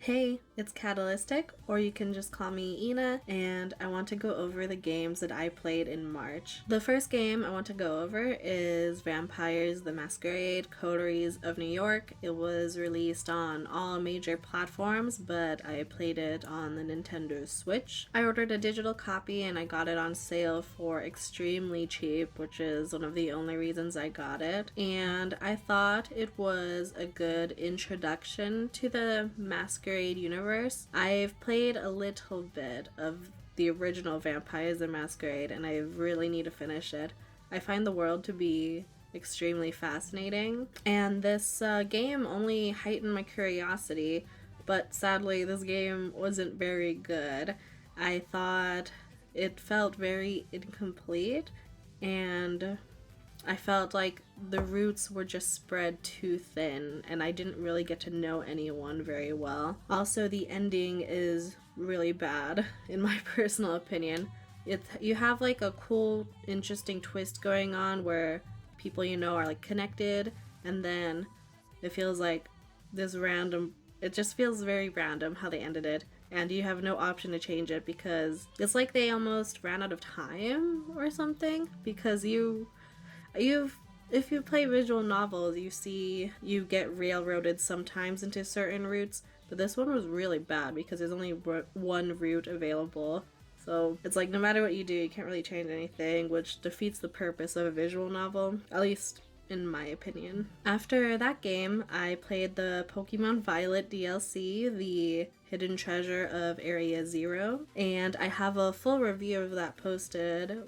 Hey, it's Catalystiic, or you can just call me Ina, and I want to go over the games that I played in March. The first game I want to go over is Vampires the Masquerade Coteries of New York. It was released on all major platforms, but I played it on the Nintendo Switch. I ordered a digital copy and I got it on sale for extremely cheap, which is one of the only reasons I got it. And I thought it was a good introduction to the Masquerade universe. I've played a little bit of the original Vampires the Masquerade and I really need to finish it. I find the world to be extremely fascinating, and this game only heightened my curiosity, but sadly this game wasn't very good. I thought it felt very incomplete, and I felt like the roots were just spread too thin and I didn't really get to know anyone very well. Also, the ending is really bad, in my personal opinion. You have like a cool, interesting twist going on where people you know are like connected, and then it feels like this random, it just feels very random how they ended it. And you have no option to change it because it's like they almost ran out of time or something, because if you play visual novels, you get railroaded sometimes into certain routes, but this one was really bad because there's only one route available. So it's like no matter what you do, you can't really change anything, which defeats the purpose of a visual novel, at least in my opinion. After that game, I played the Pokemon Violet DLC, the Hidden Treasure of Area Zero, and I have a full review of that posted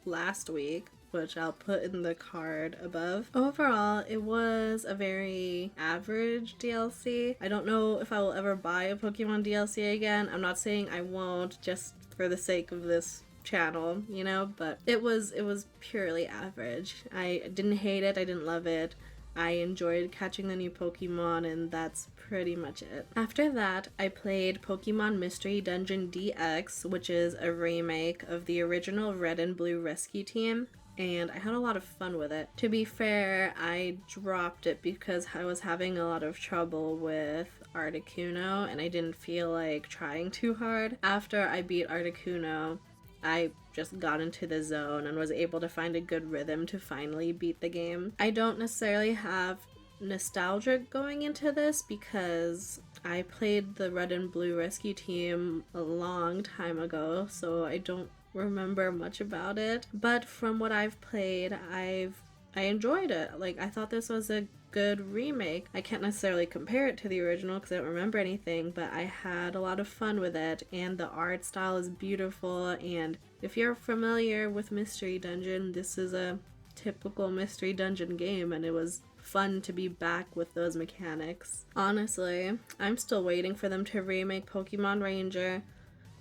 last week, which I'll put in the card above. Overall, it was a very average DLC. I don't know if I will ever buy a Pokemon DLC again. I'm not saying I won't just for the sake of this channel, you know, but it was purely average. I didn't hate it, I didn't love it. I enjoyed catching the new Pokemon, and that's pretty much it. After that, I played Pokemon Mystery Dungeon DX, which is a remake of the original Red and Blue Rescue Team, and I had a lot of fun with it. To be fair, I dropped it because I was having a lot of trouble with Articuno, and I didn't feel like trying too hard. After I beat Articuno, I just got into the zone and was able to find a good rhythm to finally beat the game. I don't necessarily have nostalgia going into this because I played the Red and Blue Rescue Team a long time ago, so I don't remember much about it. But from what I've played, I enjoyed it. Like, I thought this was a good remake. I can't necessarily compare it to the original because I don't remember anything, but I had a lot of fun with it, and the art style is beautiful, and if you're familiar with Mystery Dungeon, this is a typical Mystery Dungeon game, and it was fun to be back with those mechanics. Honestly, I'm still waiting for them to remake Pokemon Ranger.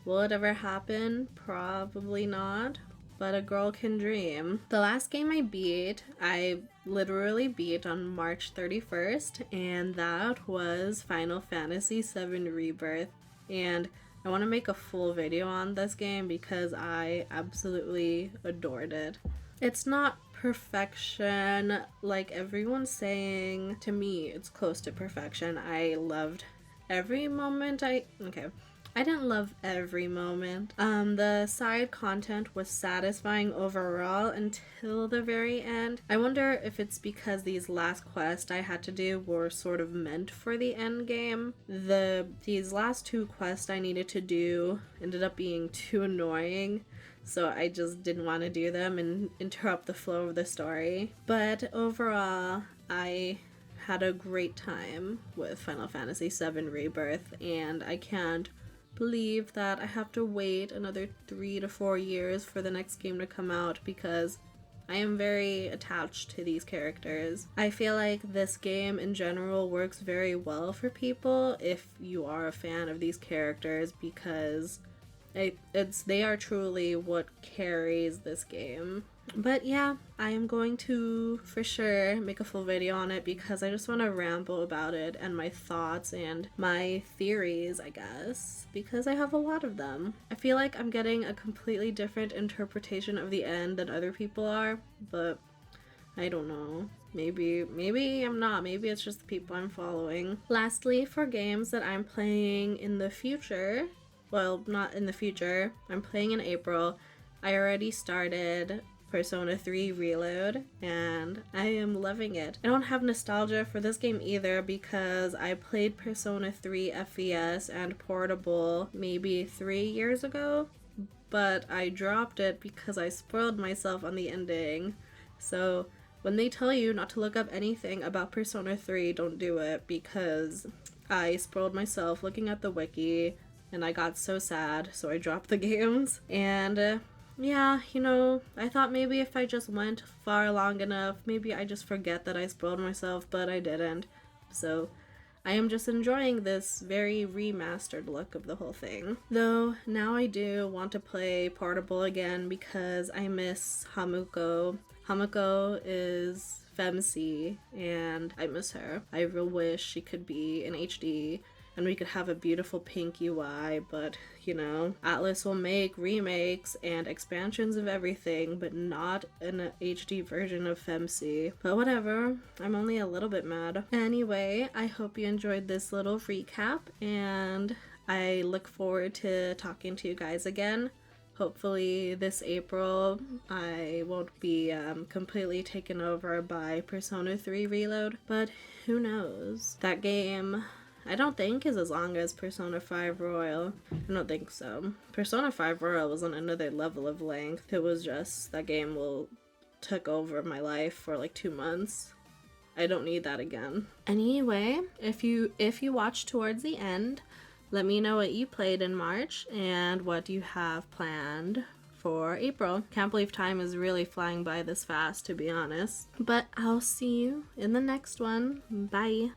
Will it ever happen? Probably not, but a girl can dream. The last game I literally beat on March 31st, and that was Final Fantasy VII Rebirth. And I want to make a full video on this game because I absolutely adored it. It's not perfection like everyone's saying. To me, it's close to perfection. I loved every moment. I didn't love every moment. The side content was satisfying overall until the very end. I wonder if it's because these last quests I had to do were sort of meant for the end game. These last two quests I needed to do ended up being too annoying, so I just didn't want to do them and interrupt the flow of the story. But overall, I had a great time with Final Fantasy VII Rebirth, and I can't believe that I have to wait another 3 to 4 years for the next game to come out because I am very attached to these characters. I feel like this game in general works very well for people if you are a fan of these characters, because they are truly what carries this game. But yeah, I am going to for sure make a full video on it because I just want to ramble about it and my thoughts and my theories, I guess, because I have a lot of them. I feel like I'm getting a completely different interpretation of the end than other people are, but I don't know. Maybe I'm not. Maybe it's just the people I'm following. Lastly, for games that I'm playing in the future, well, not in the future, I'm playing in April. I already started Persona 3 Reload, and I am loving it. I don't have nostalgia for this game either because I played Persona 3 FES and Portable maybe 3 years ago, but I dropped it because I spoiled myself on the ending. So when they tell you not to look up anything about Persona 3, don't do it, because I spoiled myself looking at the wiki and I got so sad, so I dropped the games. And yeah, you know, I thought maybe if I just went far long enough, maybe I just forget that I spoiled myself, but I didn't. So I am just enjoying this very remastered look of the whole thing. Though now I do want to play Portable again because I miss Hamuko. Hamuko is femc and I miss her. I real wish she could be in HD and we could have a beautiful pink UI, but you know, Atlas will make remakes and expansions of everything, but not an HD version of femc. But whatever, I'm only a little bit mad. Anyway, I hope you enjoyed this little recap, and I look forward to talking to you guys again. Hopefully this April I won't be completely taken over by Persona 3 Reload, but who knows? That game I don't think is as long as Persona 5 Royal. I don't think so. Persona 5 Royal was on another level of length. It was just that game took over my life for like 2 months. I don't need that again. Anyway, if you watch towards the end, let me know what you played in March and what you have planned for April. Can't believe time is really flying by this fast, to be honest. But I'll see you in the next one. Bye.